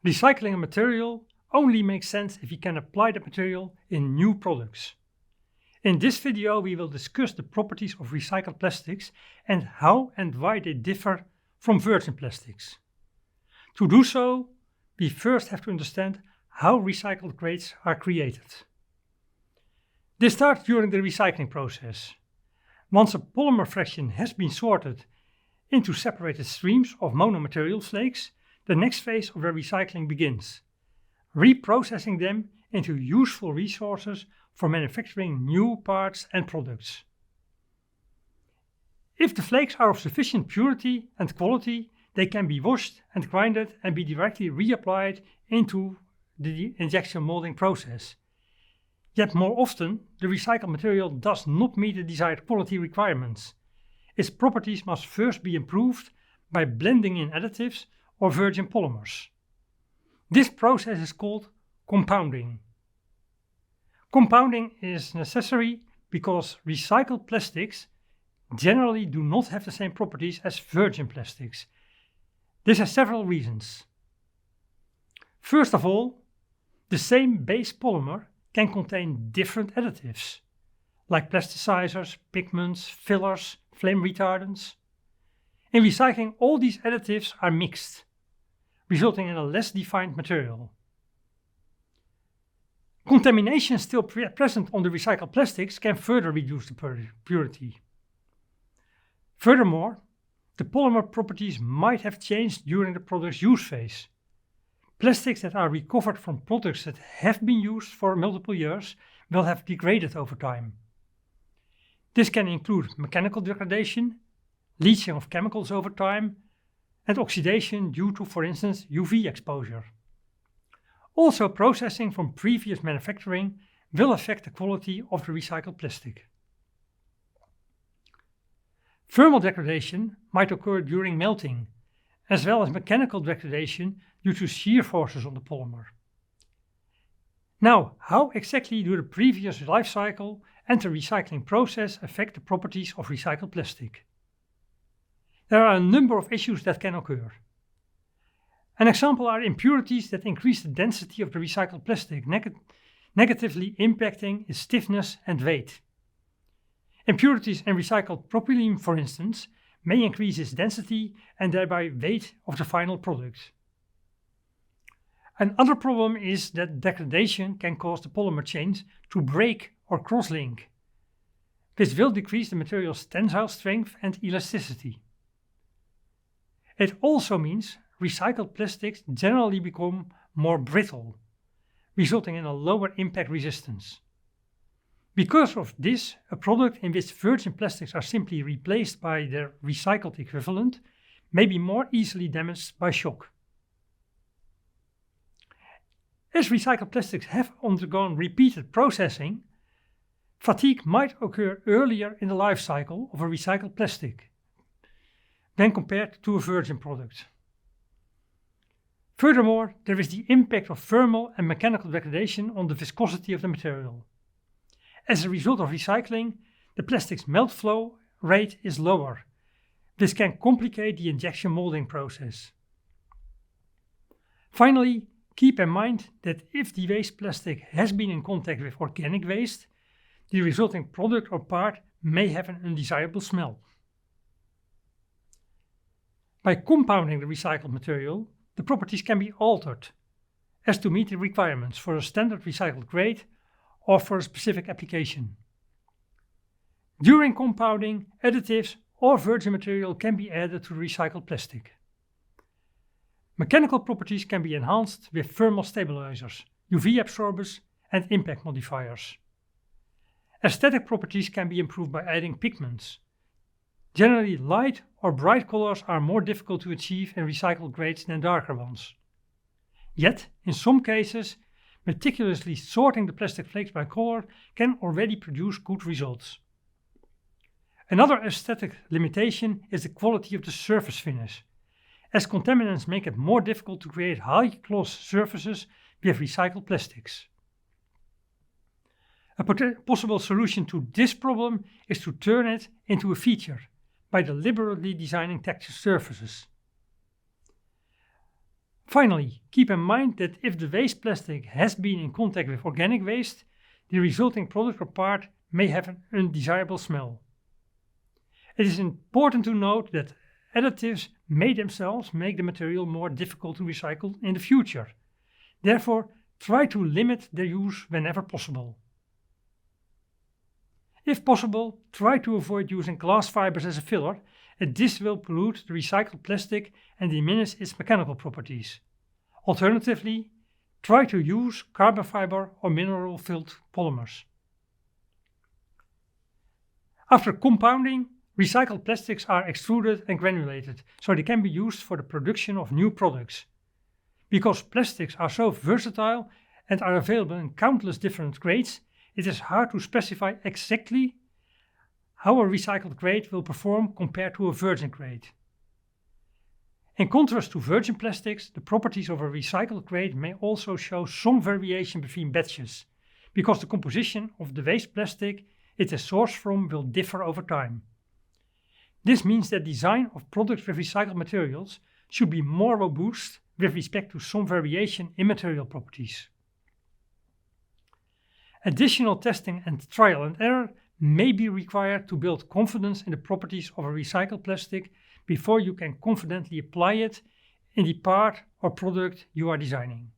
Recycling a material only makes sense if you can apply the material in new products. In this video we will discuss the properties of recycled plastics and how and why they differ from virgin plastics. To do so, we first have to understand how recycled grades are created. This starts during the recycling process. Once a polymer fraction has been sorted into separated streams of monomaterial flakes, the next phase of the recycling begins, reprocessing them into useful resources for manufacturing new parts and products. If the flakes are of sufficient purity and quality, they can be washed and grinded and be directly reapplied into the injection molding process. Yet more often, the recycled material does not meet the desired quality requirements. Its properties must first be improved by blending in additives or virgin polymers. This process is called compounding. Compounding is necessary because recycled plastics generally do not have the same properties as virgin plastics. This has several reasons. First of all, the same base polymer can contain different additives, like plasticizers, pigments, fillers, flame retardants. In recycling, all these additives are mixed, resulting in a less defined material. Contamination still present on the recycled plastics can further reduce the purity. Furthermore, the polymer properties might have changed during the product's use phase. Plastics that are recovered from products that have been used for multiple years will have degraded over time. This can include mechanical degradation, leaching of chemicals over time, and oxidation due to, for instance, UV exposure. Also, processing from previous manufacturing will affect the quality of the recycled plastic. Thermal degradation might occur during melting, as well as mechanical degradation due to shear forces on the polymer. Now, how exactly do the previous life cycle and the recycling process affect the properties of recycled plastic? There are a number of issues that can occur. An example are impurities that increase the density of the recycled plastic, negatively impacting its stiffness and weight. Impurities in recycled propylene, for instance, may increase its density and thereby weight of the final product. Another problem is that degradation can cause the polymer chains to break or cross-link. This will decrease the material's tensile strength and elasticity. It also means recycled plastics generally become more brittle, resulting in a lower impact resistance. Because of this, a product in which virgin plastics are simply replaced by their recycled equivalent may be more easily damaged by shock. As recycled plastics have undergone repeated processing, fatigue might occur earlier in the life cycle of a recycled plastic than compared to a virgin product. Furthermore, there is the impact of thermal and mechanical degradation on the viscosity of the material. As a result of recycling, the plastic's melt flow rate is lower. This can complicate the injection molding process. Finally, keep in mind that if the waste plastic has been in contact with organic waste, the resulting product or part may have an undesirable smell. By compounding the recycled material, the properties can be altered as to meet the requirements for a standard recycled grade or for a specific application. During compounding, additives or virgin material can be added to the recycled plastic. Mechanical properties can be enhanced with thermal stabilizers, UV absorbers, and impact modifiers. Aesthetic properties can be improved by adding pigments. Generally, light or bright colors are more difficult to achieve in recycled grades than darker ones. Yet, in some cases, meticulously sorting the plastic flakes by color can already produce good results. Another aesthetic limitation is the quality of the surface finish, as contaminants make it more difficult to create high-gloss surfaces with recycled plastics. A possible solution to this problem is to turn it into a feature by deliberately designing textured surfaces. Finally, keep in mind that if the waste plastic has been in contact with organic waste, the resulting product or part may have an undesirable smell. It is important to note that additives may themselves make the material more difficult to recycle in the future. Therefore, try to limit their use whenever possible. If possible, try to avoid using glass fibers as a filler, as this will pollute the recycled plastic and diminish its mechanical properties. Alternatively, try to use carbon fiber or mineral-filled polymers. After compounding, recycled plastics are extruded and granulated, so they can be used for the production of new products. Because plastics are so versatile and are available in countless different grades, it is hard to specify exactly how a recycled grade will perform compared to a virgin grade. In contrast to virgin plastics, the properties of a recycled grade may also show some variation between batches, because the composition of the waste plastic it is sourced from will differ over time. This means that design of products with recycled materials should be more robust with respect to some variation in material properties. Additional testing and trial and error may be required to build confidence in the properties of a recycled plastic before you can confidently apply it in the part or product you are designing.